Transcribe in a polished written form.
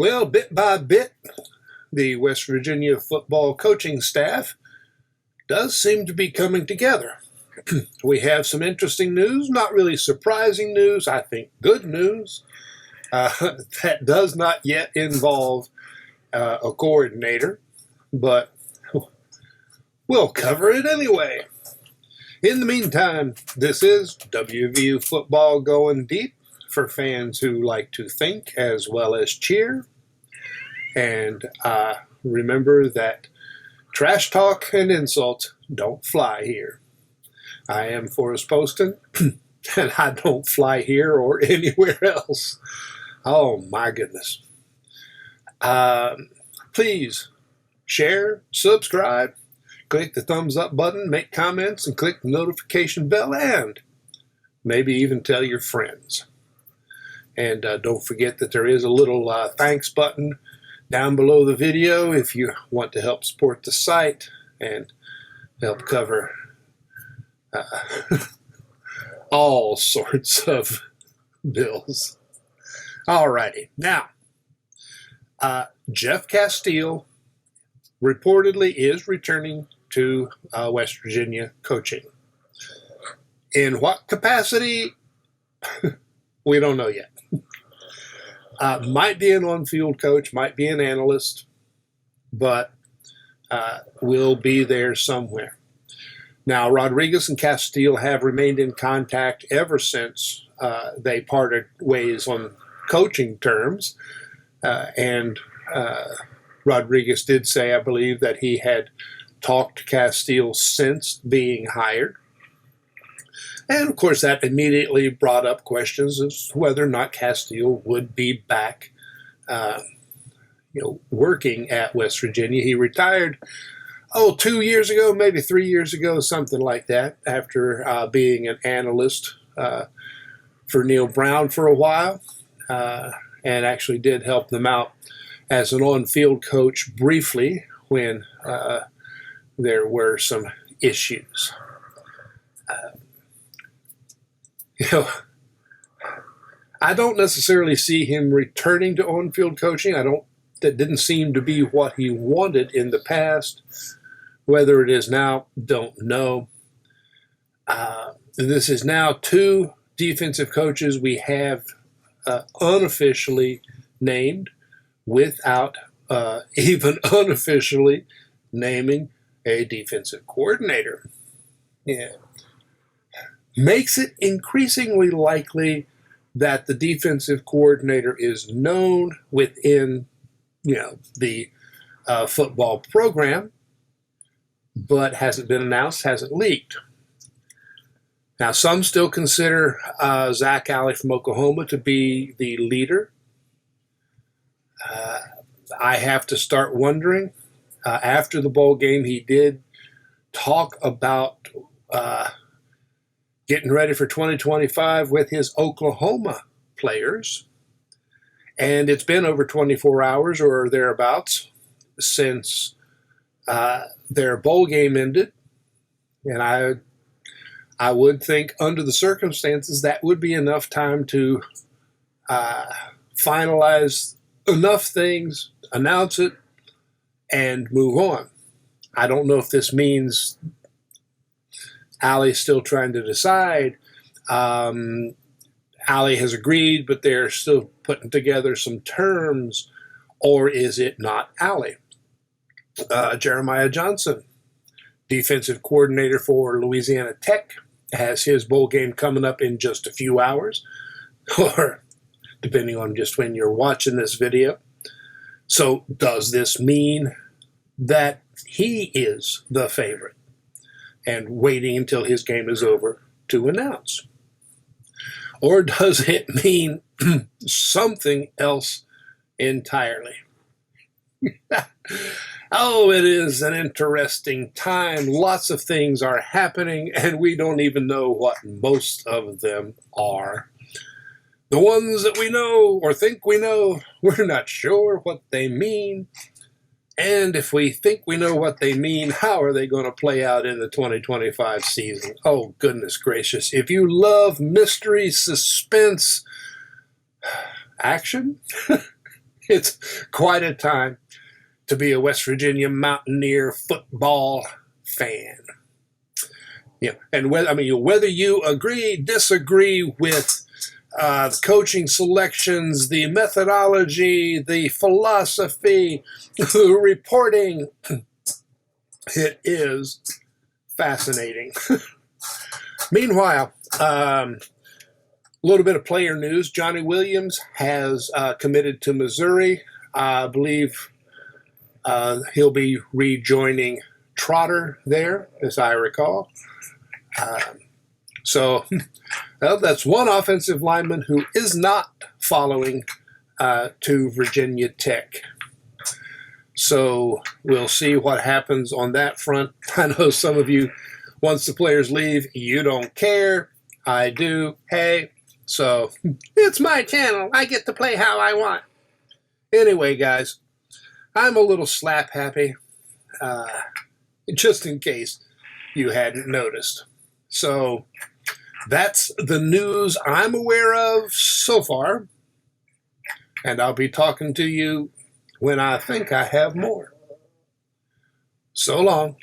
Well, bit by bit, the West Virginia football coaching staff does seem to be coming together. We have some interesting news, not really surprising news, I think good news. That does not yet involve a coordinator, but we'll cover it anyway. In the meantime, this is WVU Football Going Deep for fans who like to think as well as cheer. And remember that trash talk and insults don't fly here. I am Forrest Poston, and I don't fly here or anywhere else. Oh, my goodness. Please share, subscribe, click the thumbs up button, make comments, and click the notification bell, and maybe even tell your friends. And don't forget that there is a little thanks button down below the video if you want to help support the site and help cover all sorts of bills. Alrighty, now Jeff Castile reportedly is returning to West Virginia coaching. In what capacity? We don't know yet. Might be an on-field coach, might be an analyst, but will be there somewhere. Now, Rodriguez and Castile have remained in contact ever since they parted ways on coaching terms, and Rodriguez did say, I believe, that he had talked to Castile since being hired. And, of course, that immediately brought up questions as to whether or not Castile would be back working at West Virginia. He retired, 2 years ago, maybe 3 years ago, something like that, after being an analyst for Neil Brown for a while, and actually did help them out as an on-field coach briefly when there were some issues. I don't necessarily see him returning to on-field coaching. That didn't seem to be what he wanted in the past. Whether it is now, don't know. This is now 2 defensive coaches we have unofficially named without even unofficially naming a defensive coordinator. Yeah. Makes it increasingly likely that the defensive coordinator is known within, the football program, but hasn't been announced, hasn't leaked. Now, some still consider Zach Alley from Oklahoma to be the leader. I have to start wondering. After the bowl game, he did talk about getting ready for 2025 with his Oklahoma players. And it's been over 24 hours or thereabouts since their bowl game ended. And I would think under the circumstances that would be enough time to finalize enough things, announce it, and move on. I don't know if this means Allie's still trying to decide. Allie has agreed, but they're still putting together some terms, or is it not Allie? Jeremiah Johnson, defensive coordinator for Louisiana Tech, has his bowl game coming up in just a few hours, or depending on just when you're watching this video. So does this mean that he is the favorite and waiting until his game is over to announce? Or does it mean something else entirely? Oh, it is an interesting time. Lots of things are happening, and we don't even know what most of them are. The ones that we know or think we know, we're not sure what they mean. And if we think we know what they mean, how are they going to play out in the 2025 season? Oh, goodness gracious. If you love mystery, suspense, action, It's quite a time to be a West Virginia Mountaineer football fan. Yeah, and whether you agree, disagree with the coaching selections, the methodology, the philosophy, the reporting, it is fascinating. Meanwhile, a little bit of player news. Johnny Williams has committed to Missouri. I believe he'll be rejoining Trotter there, as I recall. So that's one offensive lineman who is not following to Virginia Tech. So we'll see what happens on that front. I know some of you, once the players leave, you don't care. I do. Hey, so it's my channel. I get to play how I want. Anyway, guys, I'm a little slap happy, just in case you hadn't noticed. So that's the news I'm aware of so far, and I'll be talking to you when I think I have more. So long.